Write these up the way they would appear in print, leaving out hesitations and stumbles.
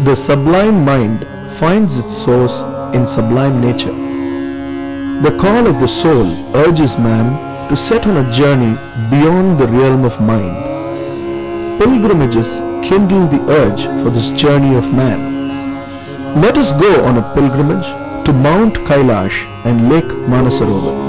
The sublime mind finds its source in sublime nature. The call of the soul urges man to set on a journey beyond the realm of mind. Pilgrimages kindle the urge for this journey of man. Let us go on a pilgrimage to Mount Kailash and Lake Manasarovar.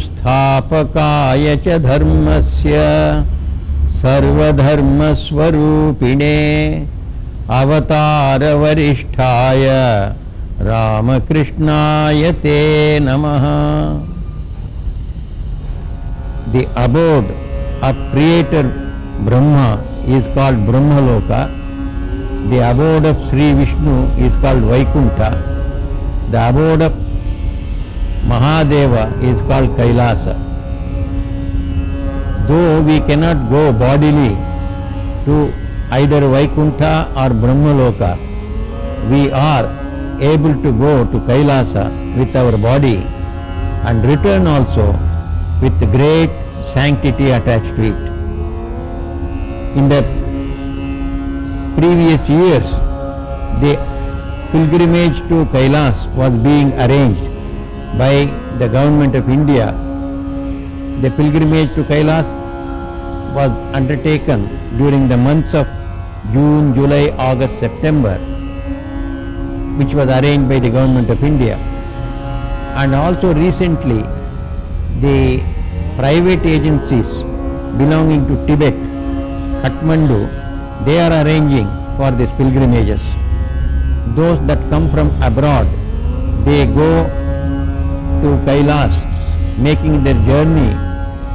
स्थापकाय च धर्मस्य सर्वधर्मस्वरूपिणे अवतारवरिष्ठाय रामकृष्णाय ते नमः. The abode of Creator Brahma is called Brahmaloka. The abode of Sri Vishnu is called Vaikuntha. The abode of Mahadeva is called Kailasa. Though we cannot go bodily to either Vaikuntha or Brahmaloka, we are able to go to Kailasa with our body and return also with great sanctity attached to it. In the previous years, the pilgrimage to Kailash was being arranged by the government of India. The pilgrimage to Kailash was undertaken during the months of June, July, August, September, which was arranged by the government of India. And also recently, the private agencies belonging to Tibet, Kathmandu, they are arranging for these pilgrimages. Those that come from abroad, they go to Kailash, making their journey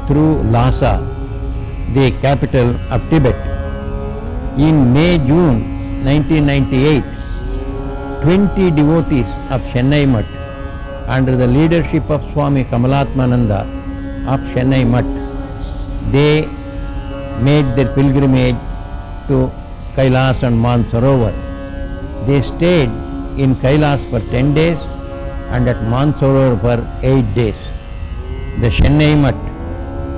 through Lhasa, the capital of Tibet. In May-June 1998, 20 devotees of Chennai Mutt, under the leadership of Swami Kamalatmananda of Chennai Mutt, they made their pilgrimage to Kailash and Mansarovar. They stayed in Kailash for 10 days and at Mansarovar for 8 days. The Chennai Mutt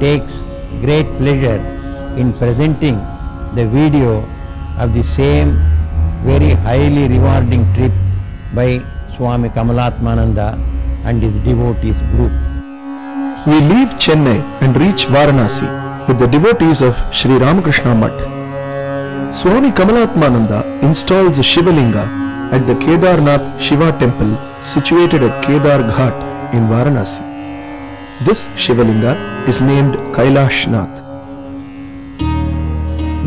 takes great pleasure in presenting the video of the same very highly rewarding trip by Swami Kamalatmananda and his devotees group. We leave Chennai and reach Varanasi with the devotees of Sri Ramakrishna Mutt. Swami Kamalatmananda installs a Shivalinga at the Kedarnath Shiva temple situated at Kedar Ghat in Varanasi. This Shivalinga is named Kailash Nath.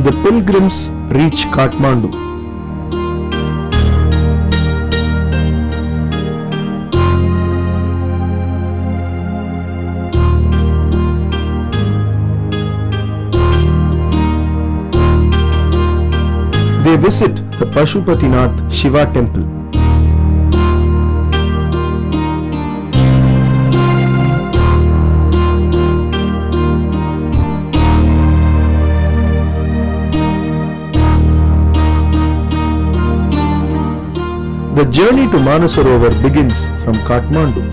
The pilgrims reach Kathmandu. They visit the Pashupatinath Shiva temple. The journey to Manasarovar begins from Kathmandu.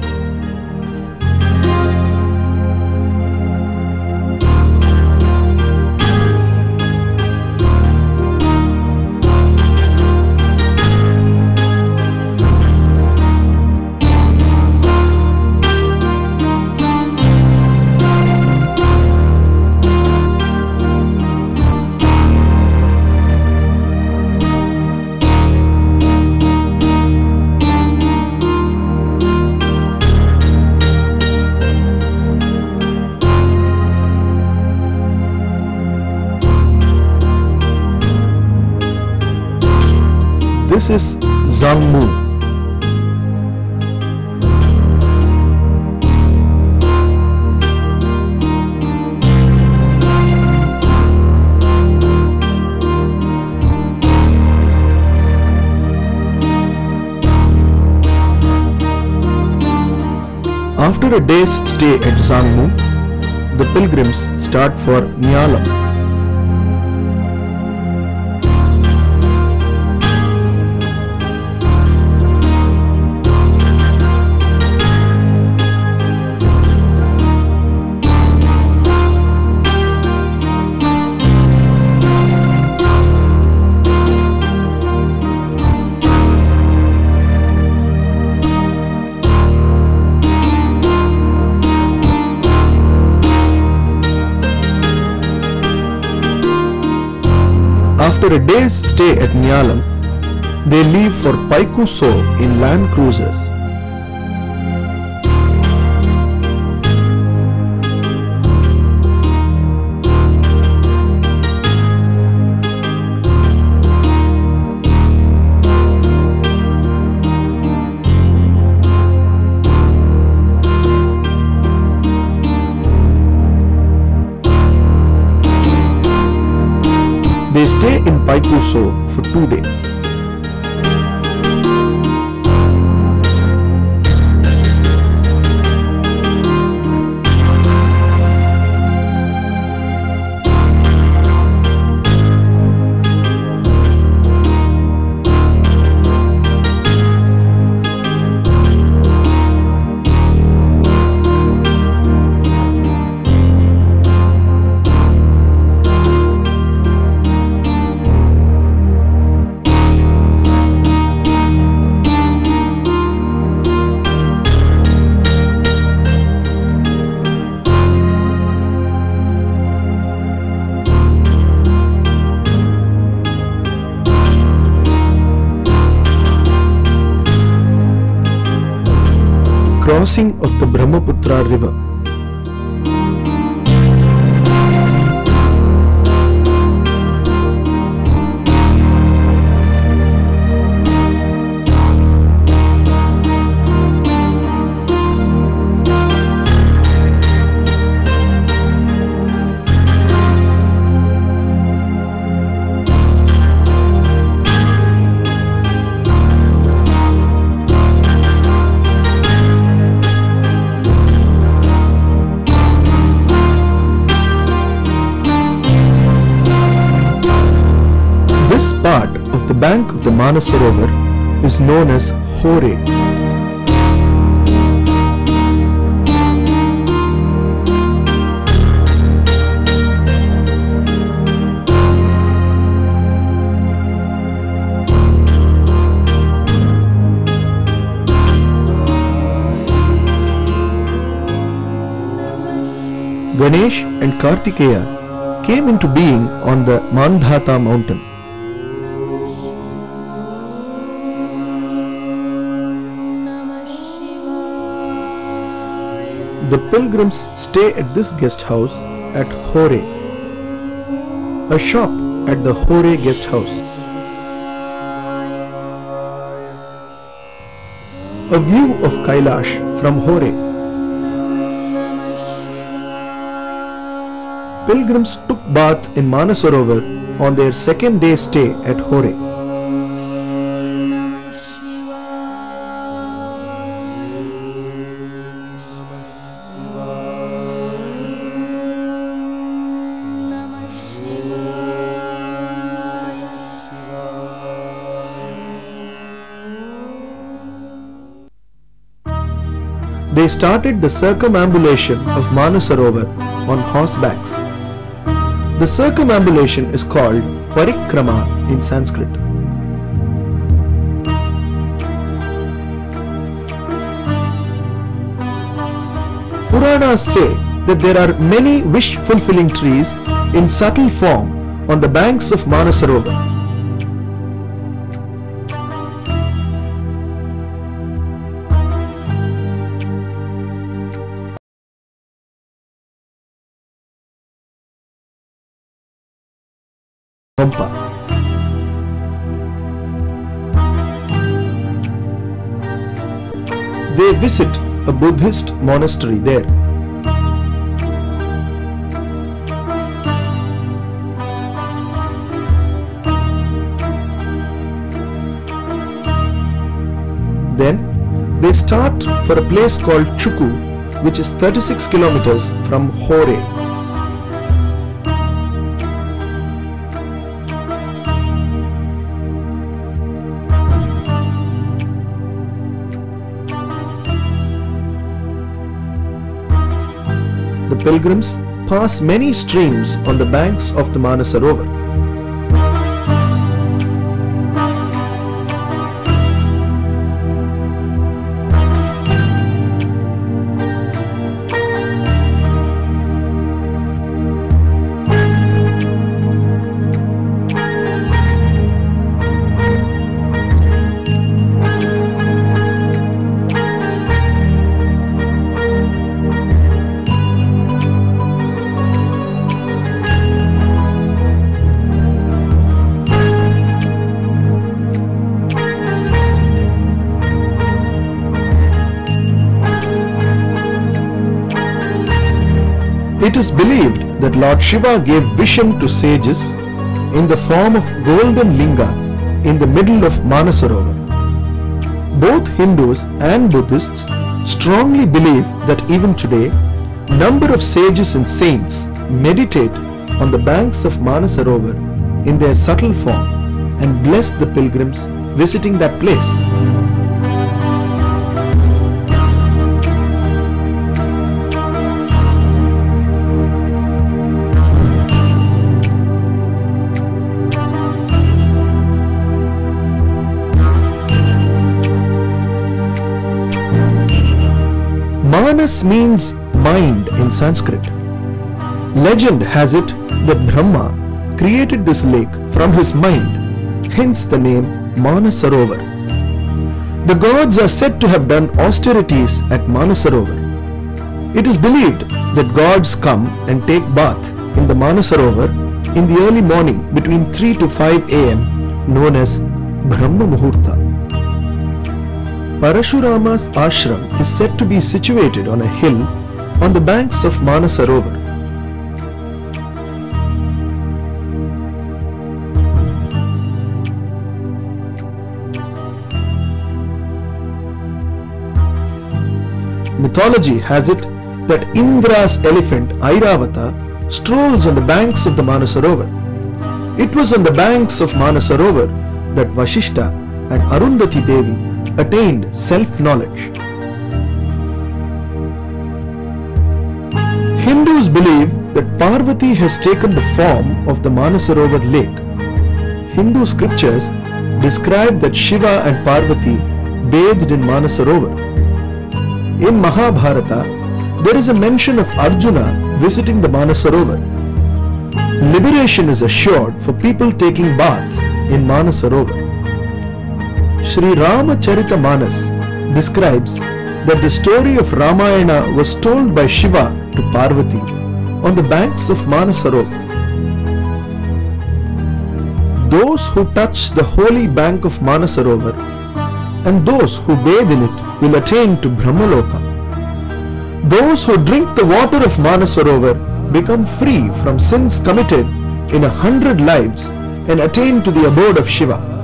This is Zangmu. After a day's stay at Zangmu, the pilgrims start for Nyalam. After a day's stay at Nyalam, they leave for Paikuso in land cruisers. They stay in Paikuso for 2 days. Crossing of the Brahmaputra river. Part of the bank of the Manasarovar is known as Hore. Ganesh and Kartikeya came into being on the Mandhata mountain. The pilgrims stay at this guest house at Hore, a shop at the Hore guest house. A view of Kailash from Hore. Pilgrims took bath in Manasarovar on their second day stay at Hore. they started the circumambulation of Manasarovar on horsebacks. The circumambulation is called parikrama in Sanskrit. Puranas say that there are many wish-fulfilling trees in subtle form on the banks of Manasarovar. They visit a Buddhist monastery there. Then they start for a place called Chuku, which is 36 kilometers from Hore. The pilgrims pass many streams on the banks of the Manasarovar. It is believed that Lord Shiva gave vision to sages in the form of golden linga in the middle of Manasarovar. Both Hindus and Buddhists strongly believe that even today, number of sages and saints meditate on the banks of Manasarovar in their subtle form and bless the pilgrims visiting that place. Manas means mind in Sanskrit. Legend has it that Brahma created this lake from his mind, hence the name Manasarovar. The gods are said to have done austerities at Manasarovar. It is believed that gods come and take bath in the Manasarovar in the early morning between 3 to 5 am, known as Brahma Muhurta. Parashurama's ashram is said to be situated on a hill on the banks of Manasarovar. Mythology has it that Indra's elephant Airavata strolls on the banks of the Manasarovar. It was on the banks of Manasarovar that Vashishta and Arundhati Devi attained self-knowledge. Hindus believe that Parvati has taken the form of the Manasarovar lake. Hindu scriptures describe that Shiva and Parvati bathed in Manasarovar. In Mahabharata, there is a mention of Arjuna visiting the Manasarovar. Liberation is assured for people taking bath in Manasarovar. Sri Ramacharita describes that the story of Ramayana was told by Shiva to Parvati on the banks of Manasarovar. Those who touch the holy bank of Manasarovar and those who bathe in it will attain to Brahmaloka. Those who drink the water of Manasarovar become free from sins committed in 100 lives and attain to the abode of Shiva.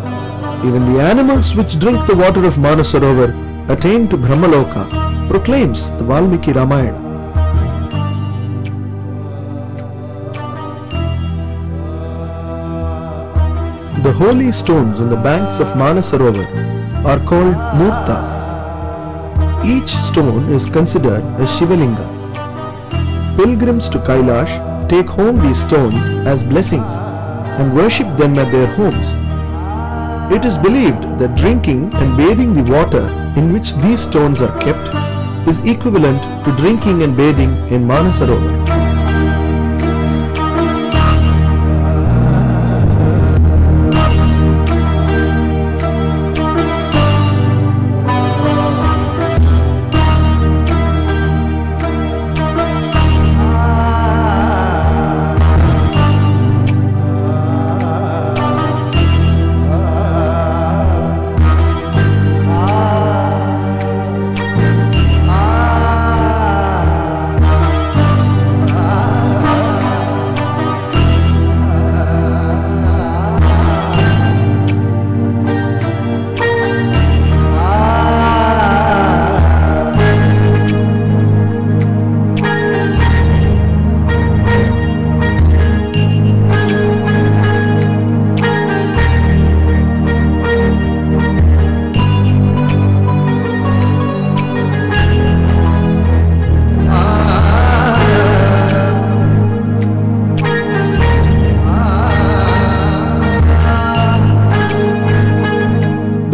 Even the animals which drink the water of Manasarovar attain to Brahmaloka, proclaims the Valmiki Ramayana. The holy stones on the banks of Manasarovar are called murtas. Each stone is considered a Shivalinga. Pilgrims to Kailash take home these stones as blessings and worship them at their homes. It is believed that drinking and bathing the water in which these stones are kept is equivalent to drinking and bathing in Manasarovar.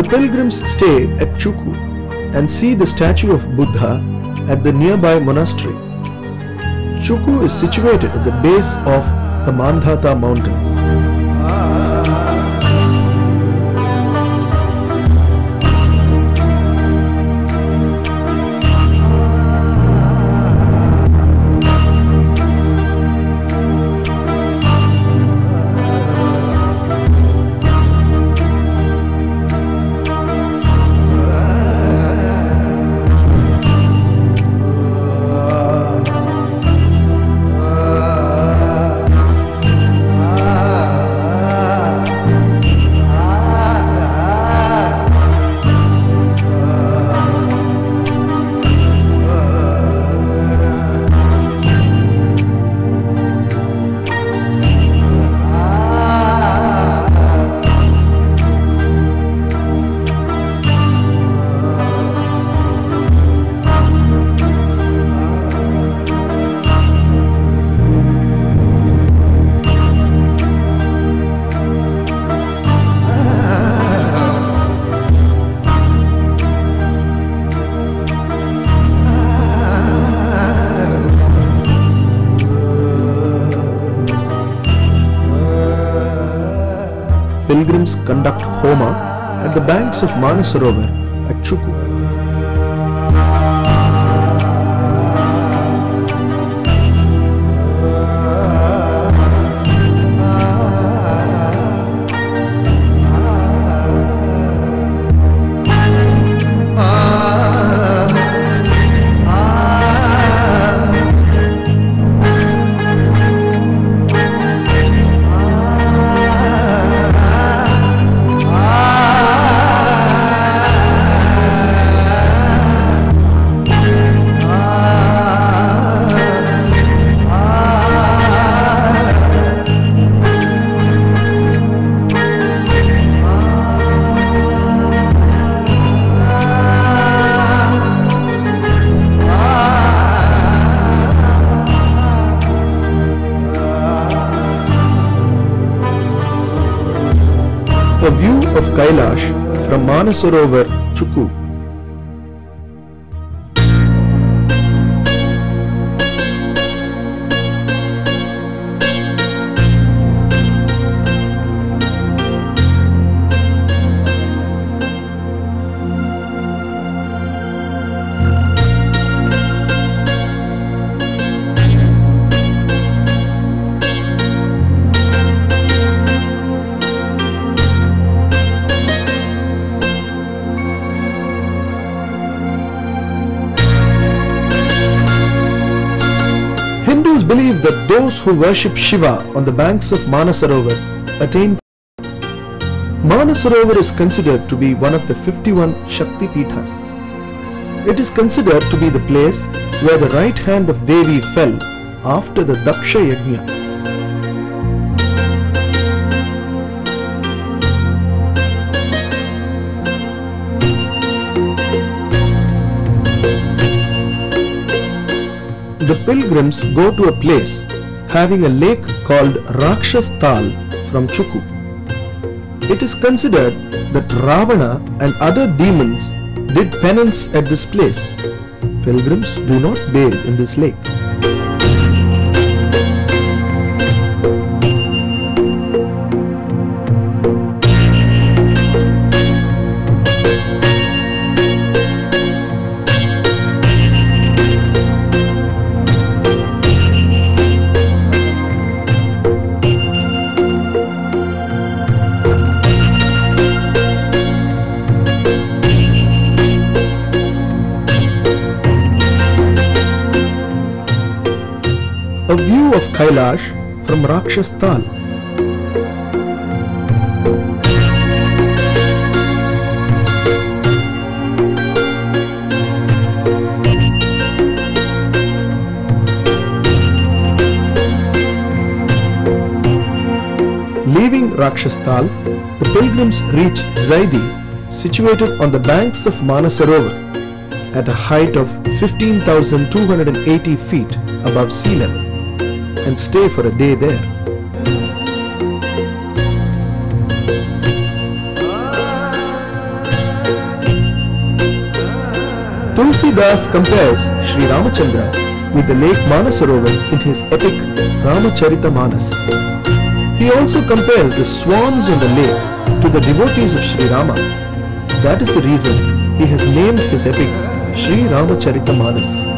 Pilgrims stay at Chuku and see the statue of Buddha at the nearby monastery. Chuku is situated at the base of the Mandhata mountain. Pilgrims conduct Homa at the banks of Manasarovar at Chuku. A view of Kailash from Manasarovar, Chuku. Hindus believe that those who worship Shiva on the banks of Manasarovar attain. Manasarovar is considered to be one of the 51 Shakti Pithas. It is considered to be the place where the right hand of Devi fell after the Daksha Yajna. pilgrims go to a place having a lake called Rakshas Tal from Chukku. It is considered that Ravana and other demons did penance at this place. Pilgrims do not bathe in this lake. A view of Kailash from Rakshas Tal. Leaving Rakshas Tal, the pilgrims reach Zaidi, situated on the banks of Manasarovar, at a height of 15,280 feet above sea level, and stay for a day there. Tulsidas compares Sri Ramachandra with the lake Manasarovar in his epic Ramacharita-manas. He also compares the swans on the lake to the devotees of Sri Rama. That is the reason he has named his epic Sri Ramacharita-manas.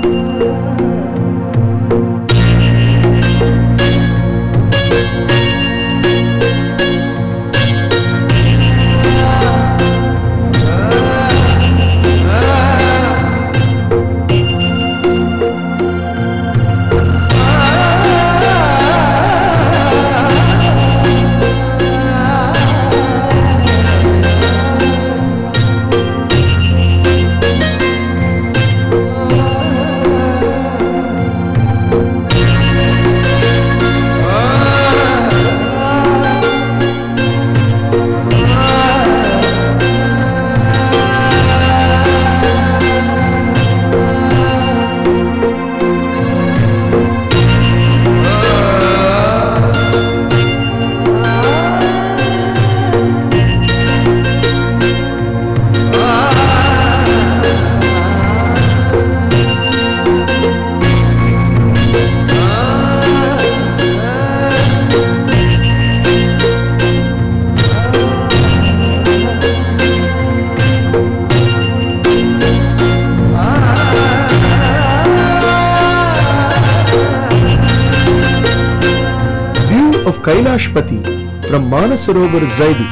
Of Kailashpati from Manasarovar Zaidi.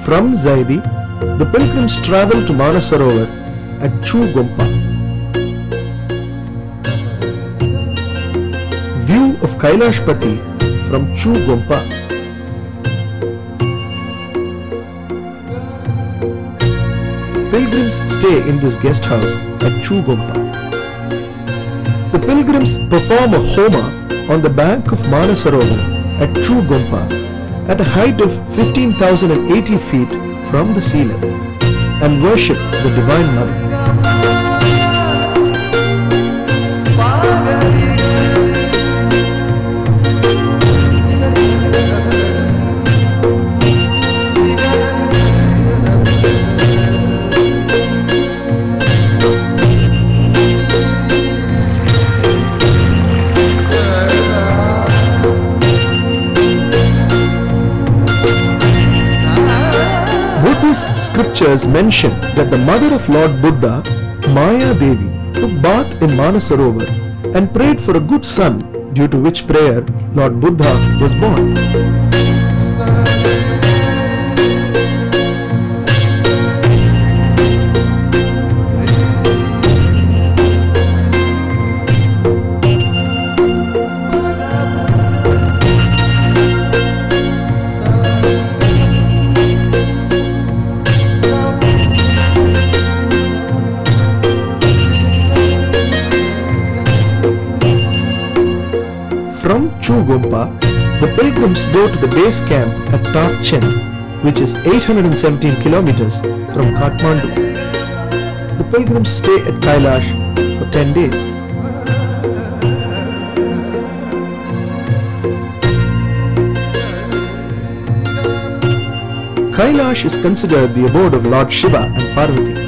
From Zaidi, the pilgrims travel to Manasarovar at Chugompa. View of Kailashpati from Chugompa. Pilgrims stay in this guest house at Chugompa. The pilgrims perform a homa on the bank of Manasarovar at Chugompa at a height of 15,080 feet from the sea level and worship the Divine Mother. scriptures mention that the mother of Lord Buddha, Maya Devi, took bath in Manasarovar and prayed for a good son, due to which prayer Lord Buddha was born. From Chugompa, the pilgrims go to the base camp at Tarchen, which is 817 kilometers from Kathmandu. The pilgrims stay at Kailash for 10 days. Kailash is considered the abode of Lord Shiva and Parvati.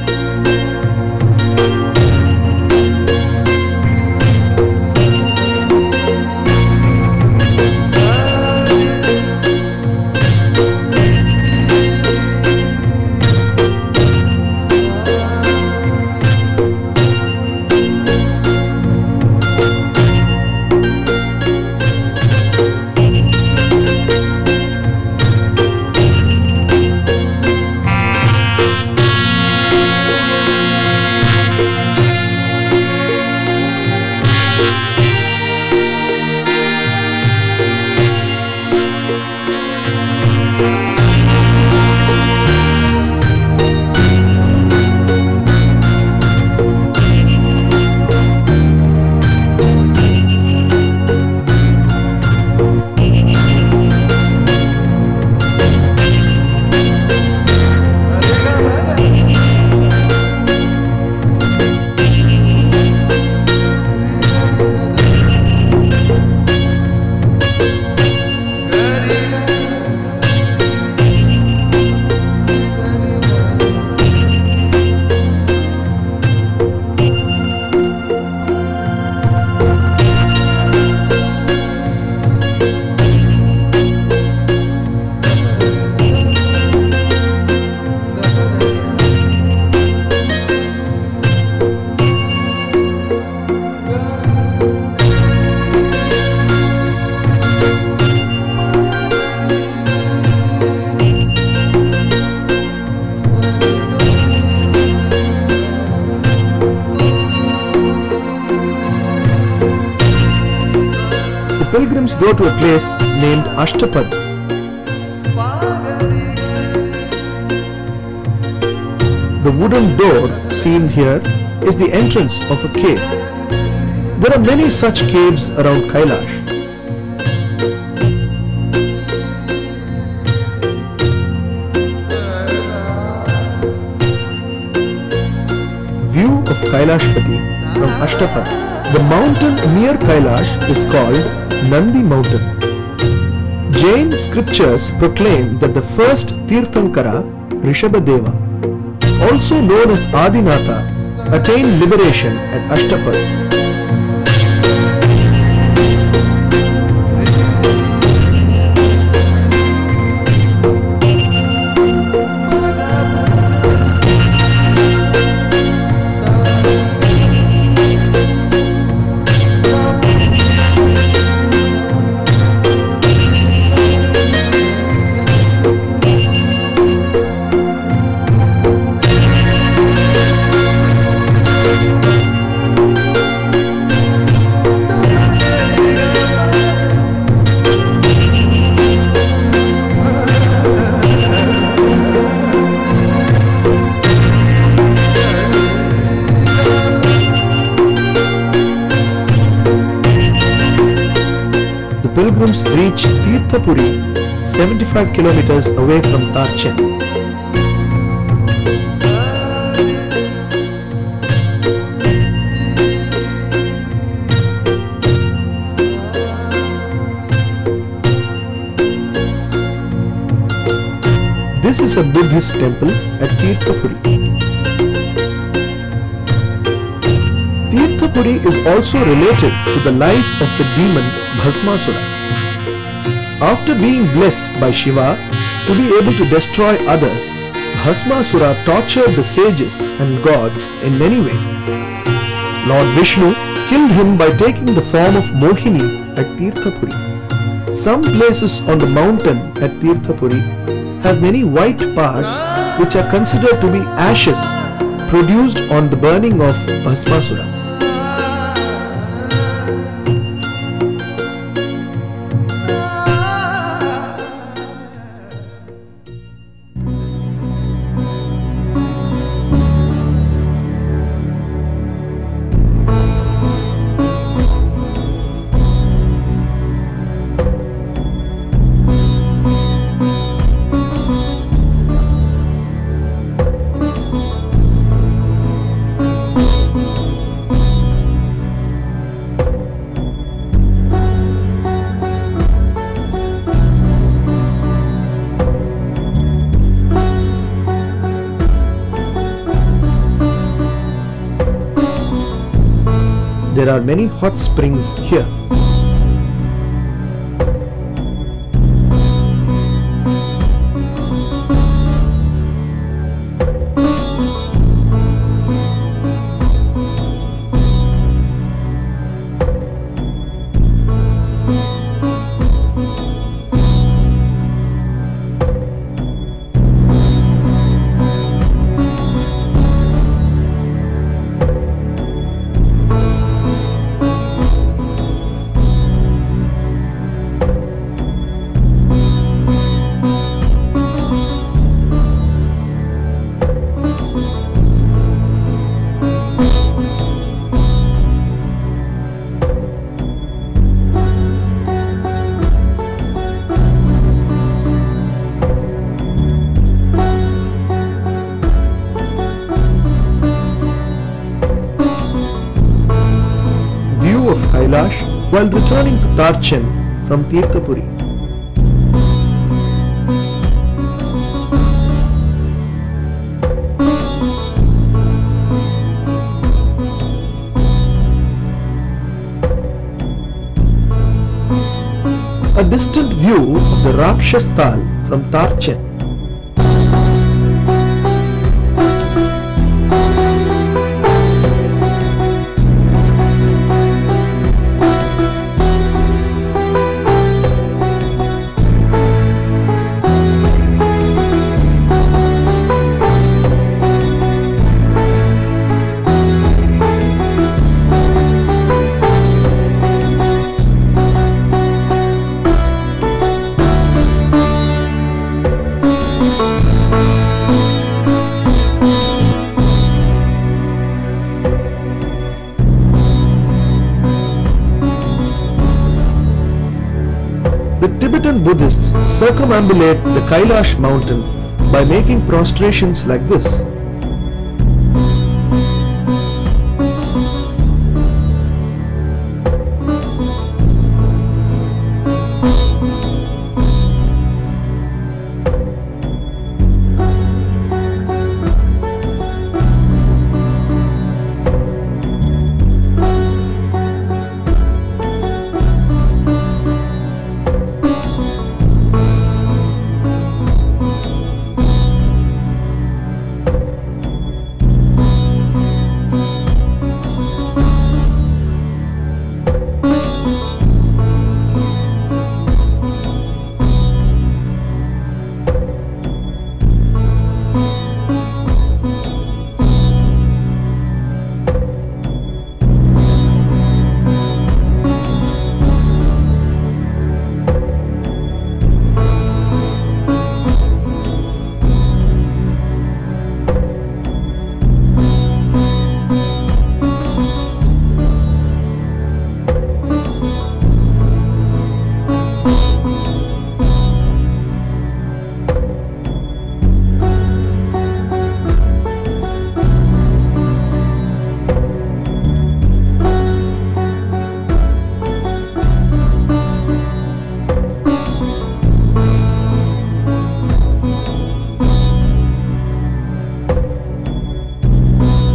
Pilgrims go to a place named Ashtapad. The wooden door seen here is the entrance of a cave. There are many such caves around Kailash. View of Kailashpati from Ashtapad. The mountain near Kailash is called Nandi Mountain. Jain scriptures proclaim that the first Tirthankara, Rishabhadeva, also known as Adinatha, attained liberation at Ashtapad. Pilgrims reach Tirthapuri, 75 kilometers away from Tarchen. This is a Buddhist temple at Tirthapuri. Tirthapuri is also related to the life of the demon Bhasmasura. After being blessed by Shiva to be able to destroy others, Bhasmasura tortured the sages and gods in many ways. Lord Vishnu killed him by taking the form of Mohini at Tirthapuri. Some places on the mountain at Tirthapuri have many white parts which are considered to be ashes produced on the burning of Bhasmasura. There are many hot springs here. Of Kailash while returning to Tarchen from Tirthapuri. A distant view of the Rakshastal from Tarchen. The Tibetan Buddhists circumambulate the Kailash mountain by making prostrations like this.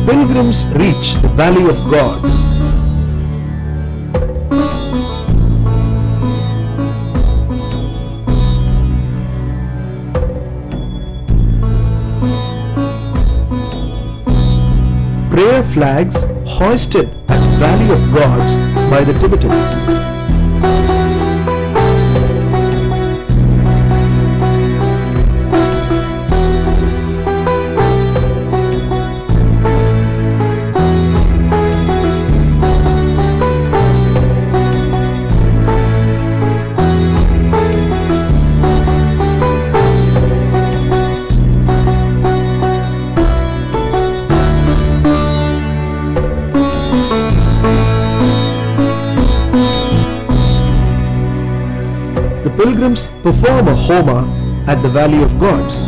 Pilgrims reach the Valley of Gods. flags hoisted at Valley of Gods by the Tibetans. Pilgrims perform a homa at the Valley of Gods.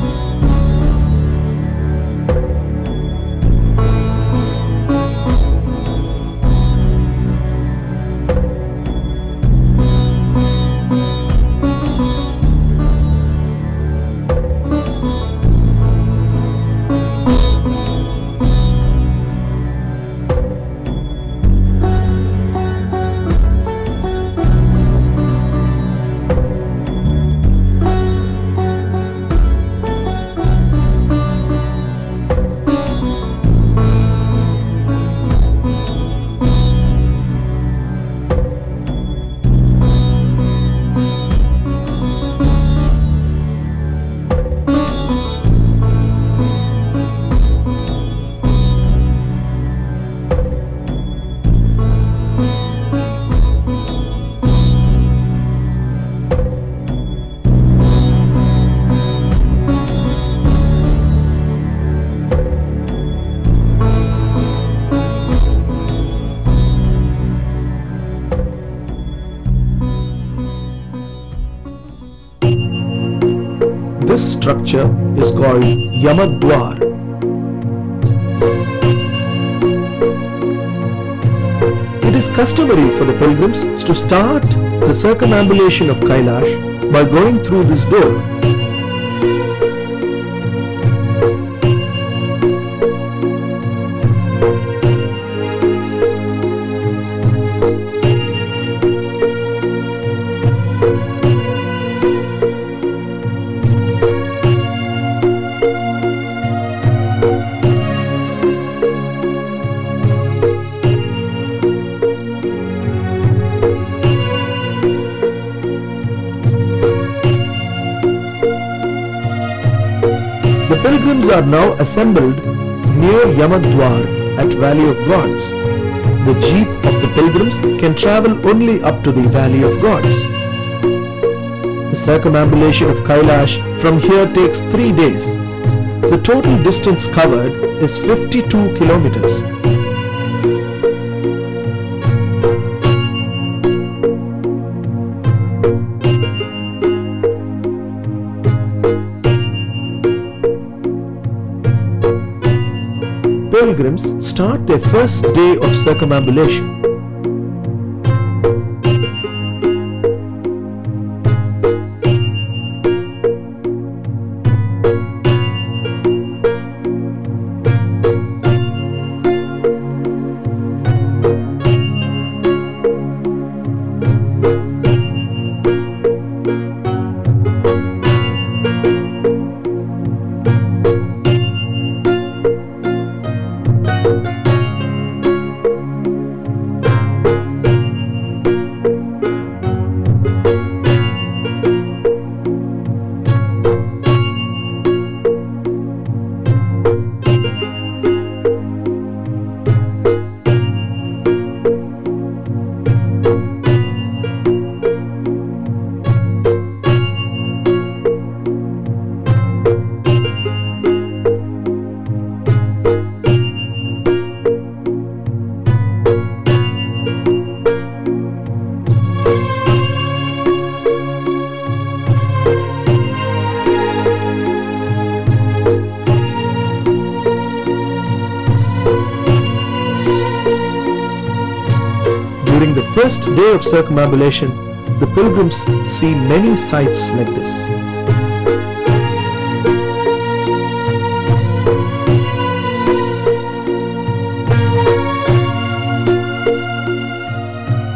This structure is called Yamadwar. It is customary for the pilgrims to start the circumambulation of Kailash by going through this door. The pilgrims are now assembled near Yamadwar at Valley of Gods. The jeep of the pilgrims can travel only up to the Valley of Gods. The circumambulation of Kailash from here takes 3 days. The total distance covered is 52 kilometers. Pilgrims start their first day of circumambulation. During the first day of circumambulation, the pilgrims see many sights like this.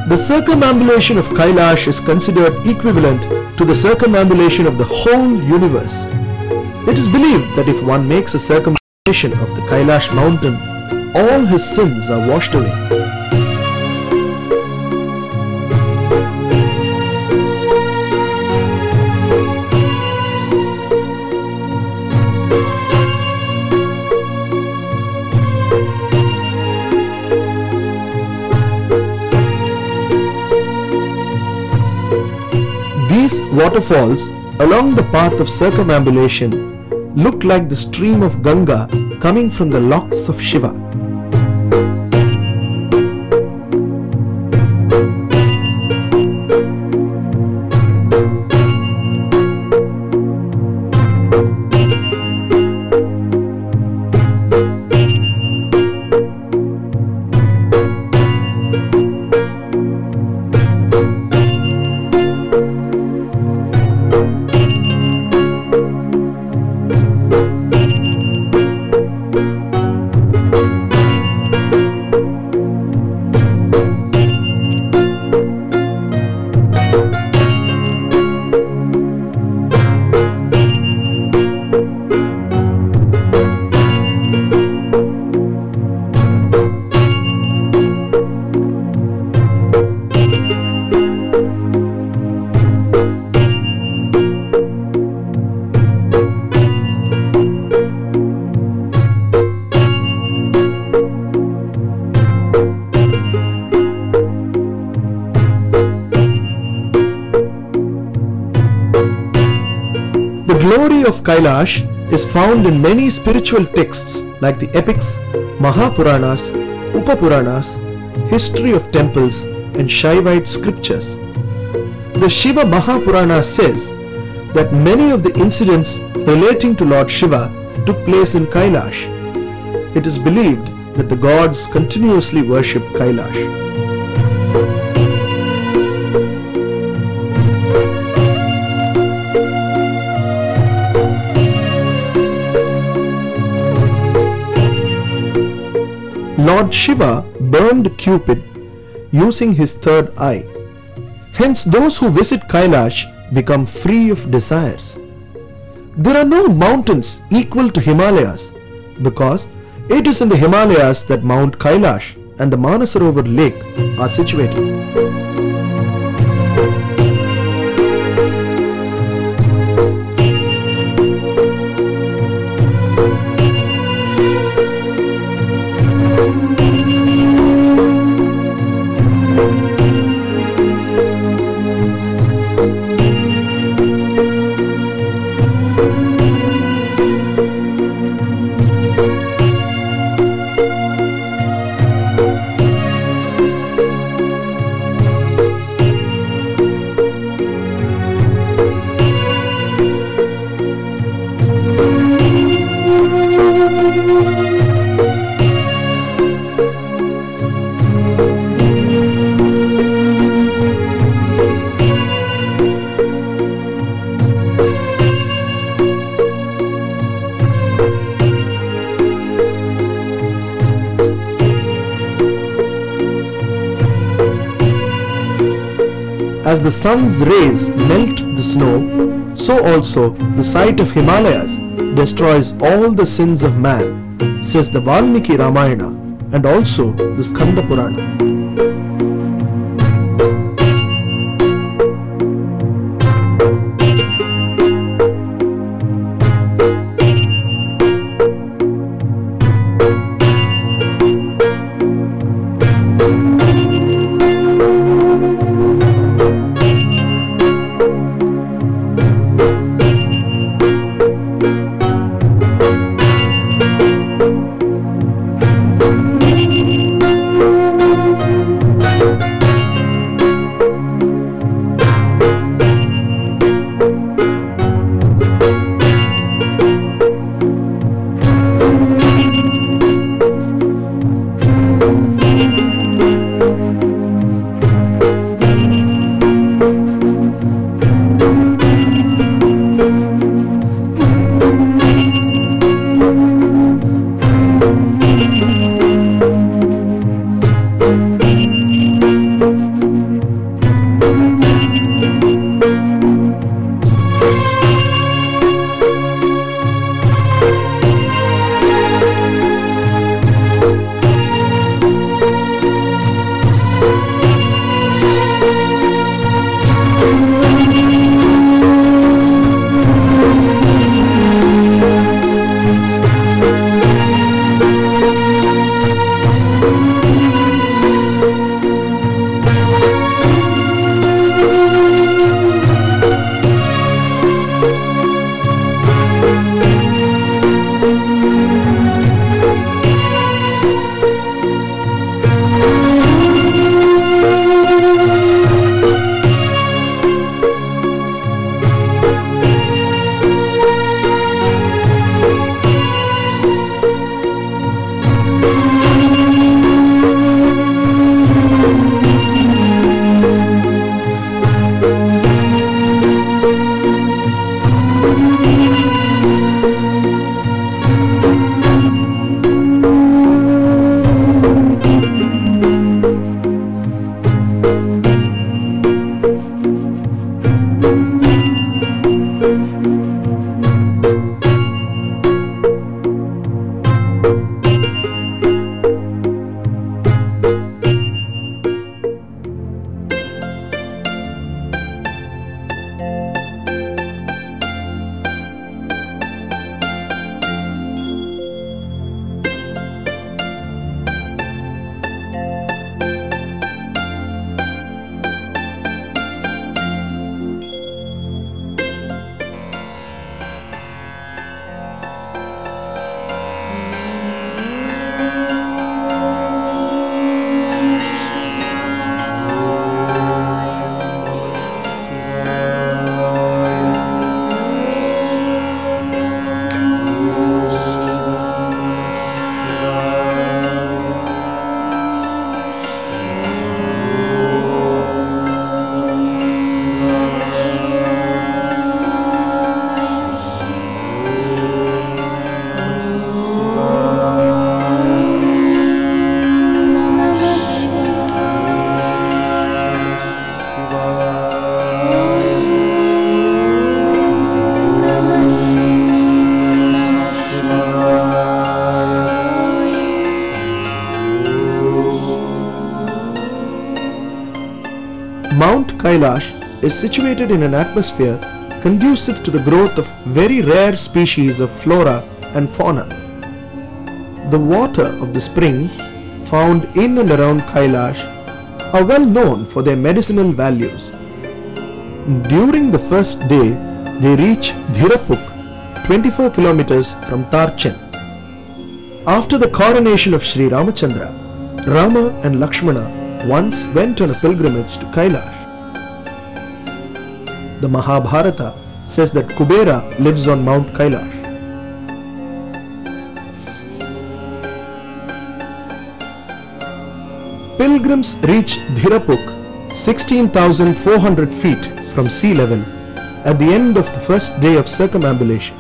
The circumambulation of Kailash is considered equivalent to the circumambulation of the whole universe. It is believed that if one makes a circumambulation of the Kailash mountain, all his sins are washed away. These waterfalls along the path of circumambulation look like the stream of Ganga coming from the locks of Shiva. The glory of Kailash is found in many spiritual texts like the epics, Mahapuranas, Upapuranas, history of temples and Shaivite scriptures. The Shiva Mahapurana says that many of the incidents relating to Lord Shiva took place in Kailash. It is believed that the gods continuously worship Kailash. Lord Shiva burned Cupid using his third eye. Hence those who visit Kailash become free of desires. There are no mountains equal to Himalayas because it is in the Himalayas that Mount Kailash and the Manasarovar lake are situated. As the sun's rays melt the snow, so also the sight of Himalayas destroys all the sins of man, says the Valmiki Ramayana and also the Skanda Purana. Mount Kailash is situated in an atmosphere conducive to the growth of very rare species of flora and fauna. The water of the springs found in and around Kailash are well known for their medicinal values. During the first day, they reach Dhirapuk, 24 kilometers from Tarchen. After the coronation of Sri Ramachandra, Rama and Lakshmana once went on a pilgrimage to Kailash. The Mahabharata says that Kubera lives on Mount Kailash. Pilgrims reach Dhirapuk 16,400 feet from sea level at the end of the first day of circumambulation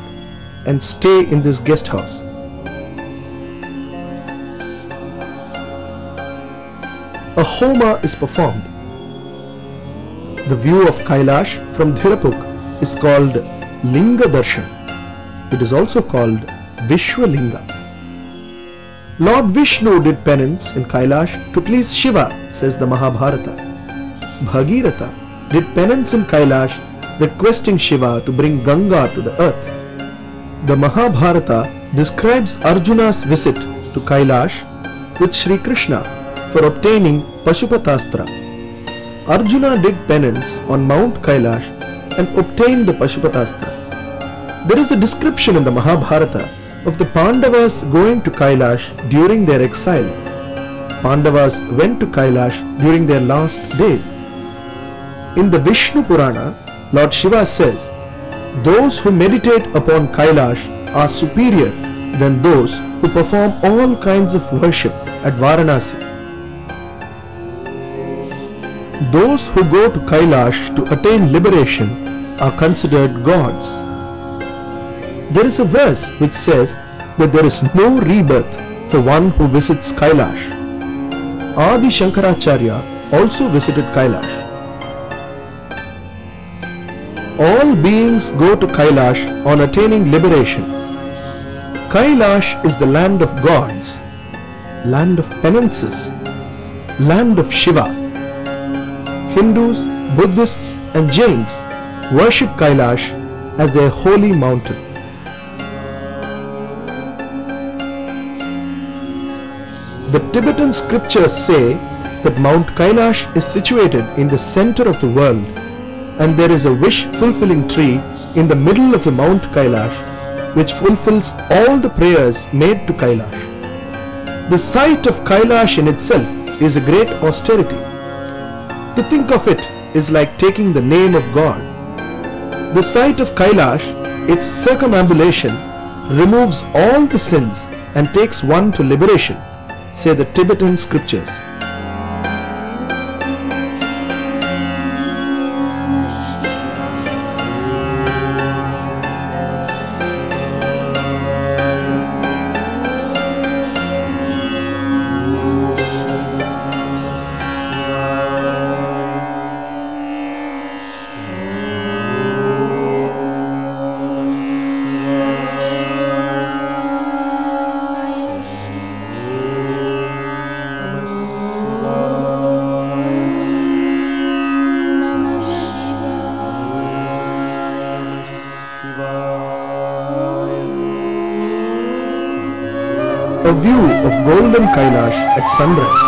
and stay in this guest house. A homa is performed. The view of Kailash from Dhirapuk is called Linga Darshan. It is also called Vishwalinga. Lord Vishnu did penance in Kailash to please Shiva, says the Mahabharata. Bhagiratha did penance in Kailash requesting Shiva to bring Ganga to the earth. The Mahabharata describes Arjuna's visit to Kailash with Sri Krishna for obtaining Pashupatastra. Arjuna did penance on Mount Kailash and obtained the Pashupatastra. There is a description in the Mahabharata of the Pandavas going to Kailash during their exile. Pandavas went to Kailash during their last days. In the Vishnu Purana, Lord Shiva says, "Those who meditate upon Kailash are superior than those who perform all kinds of worship at Varanasi." Those who go to Kailash to attain liberation are considered gods. There is a verse which says that there is no rebirth for one who visits Kailash. Adi Shankaracharya also visited Kailash. All beings go to Kailash on attaining liberation. Kailash is the land of gods, land of penances, land of Shiva. Hindus, Buddhists and Jains worship Kailash as their holy mountain. The Tibetan scriptures say that Mount Kailash is situated in the center of the world and there is a wish-fulfilling tree in the middle of the Mount Kailash which fulfills all the prayers made to Kailash. The sight of Kailash in itself is a great austerity. To think of it is like taking the name of God. The sight of Kailash, its circumambulation, removes all the sins and takes one to liberation, say the Tibetan scriptures. a view of golden Kailash at sunrise.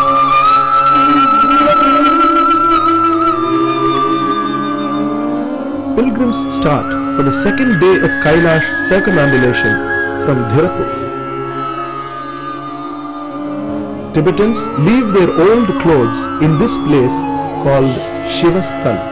Pilgrims start for the second day of Kailash circumambulation from Dhirapur. Tibetans leave their old clothes in this place called Shiva's Tal.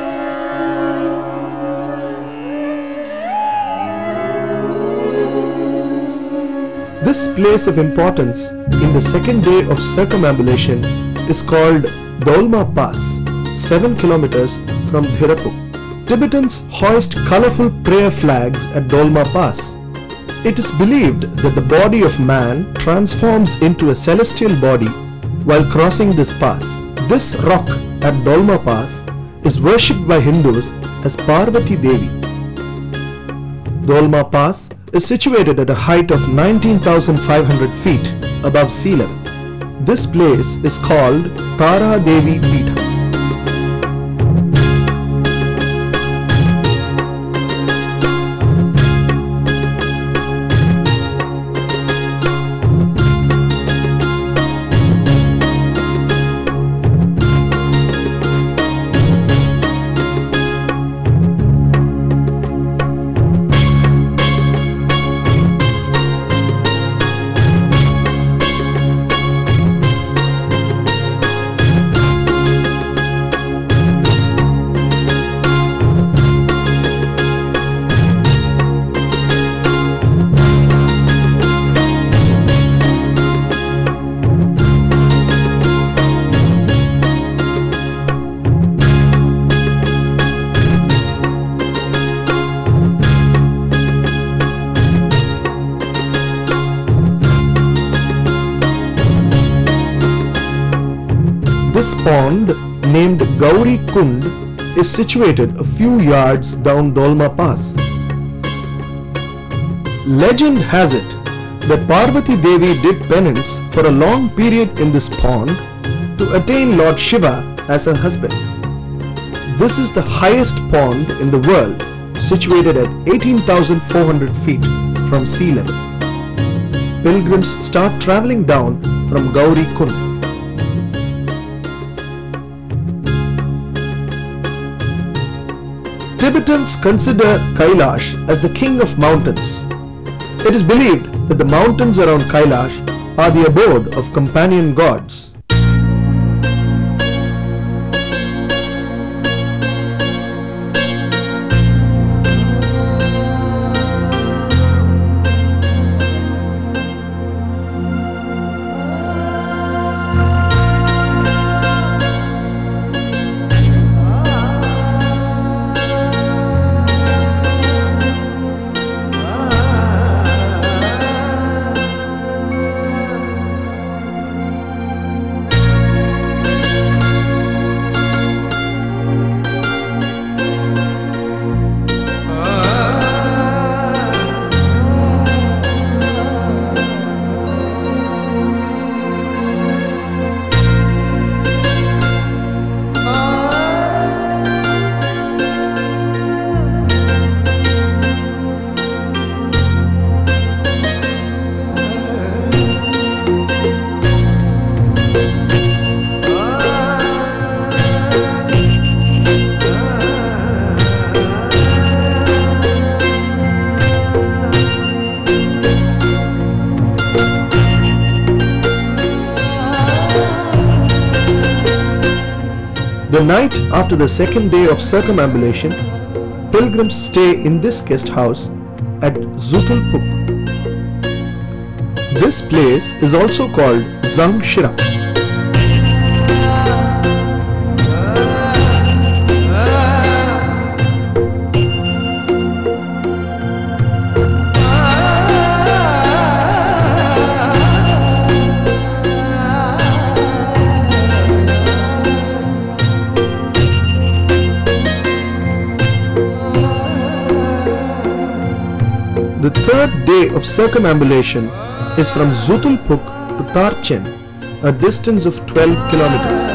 This place of importance in the second day of circumambulation is called Dolma Pass, 7 kilometers from Dhirapur. Tibetans hoist colorful prayer flags at Dolma Pass. It is believed that the body of man transforms into a celestial body while crossing this pass. This rock at Dolma Pass is worshipped by Hindus as Parvati Devi. Dolma Pass is situated at a height of 19,500 feet above sea level. This place is called Tara Devi Peetha. This pond, named Gauri Kund, is situated a few yards down Dolma Pass. Legend has it that Parvati Devi did penance for a long period in this pond to attain Lord Shiva as her husband. This is the highest pond in the world, situated at 18,400 feet from sea level. Pilgrims start traveling down from Gauri Kund. Tibetans consider Kailash as the king of mountains. It is believed that the mountains around Kailash are the abode of companion gods. The night after the second day of circumambulation, pilgrims stay in this guest house at Zutulpuk. This place is also called Zang Shira. The third day of circumambulation is from Zutulpuk to Tarchen, a distance of 12 kilometers.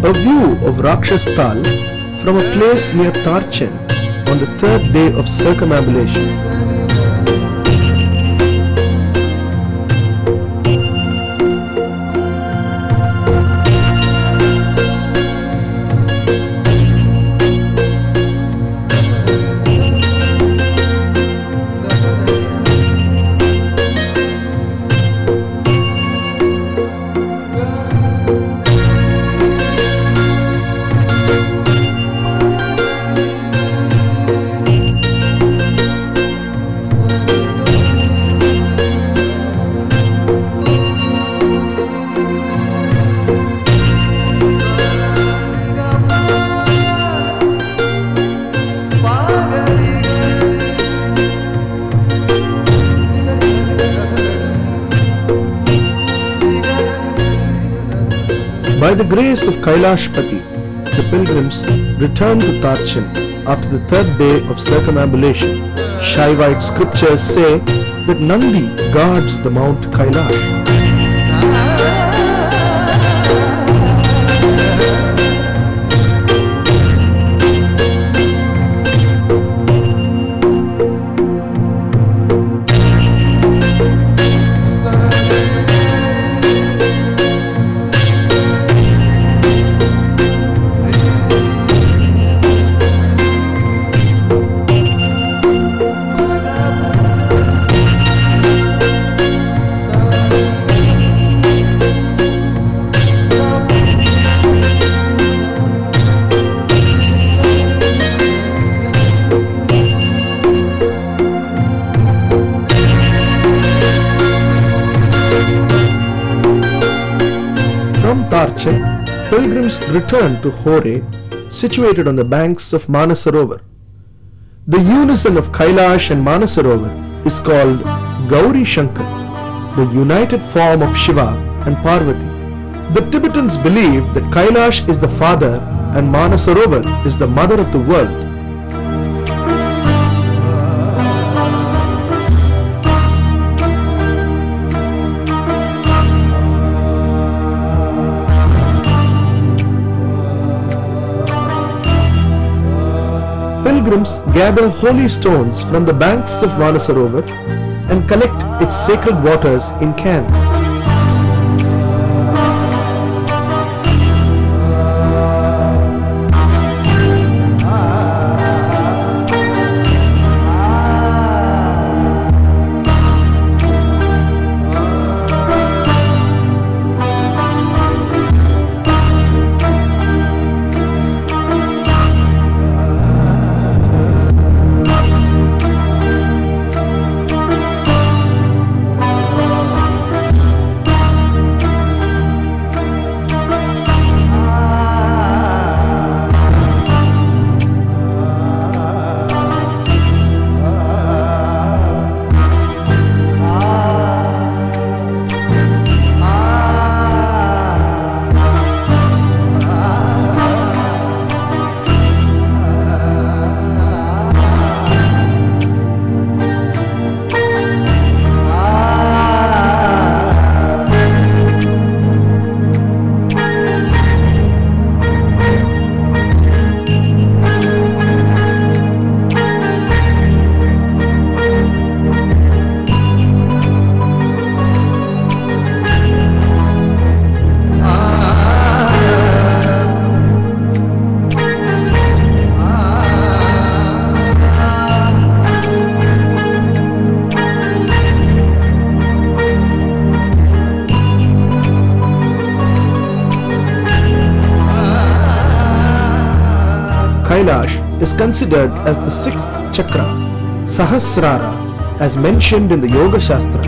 A view of Rakshastal from a place near Tarchen on the third day of circumambulation. By the grace of Kailash Pati, the pilgrims returned to Tarchen after the third day of circumambulation. Shaivite scriptures say that Nandi guards the Mount Kailash. Tarchen, pilgrims returned to Hore, situated on the banks of Manasarovar. The unison of Kailash and Manasarovar is called Gauri Shankar, the united form of Shiva and Parvati. The Tibetans believe that Kailash is the father and Manasarovar is the mother of the world. Pilgrims gather holy stones from the banks of Manasarovar and collect its sacred waters in cans. Kailash is considered as the sixth chakra, Sahasrara, as mentioned in the Yoga Shastras.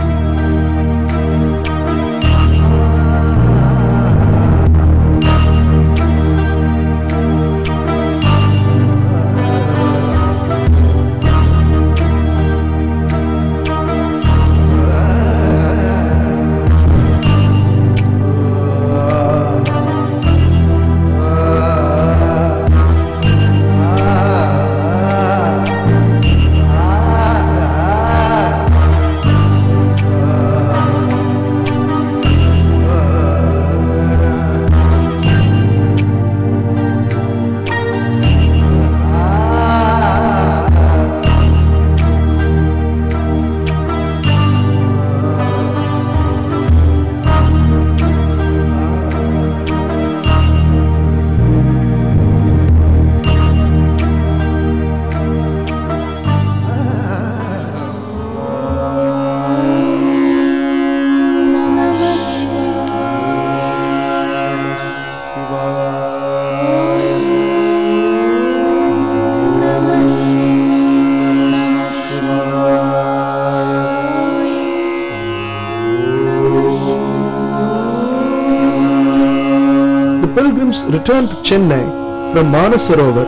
the pilgrims returned to Chennai from Manasarovar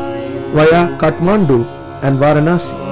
via Kathmandu and Varanasi.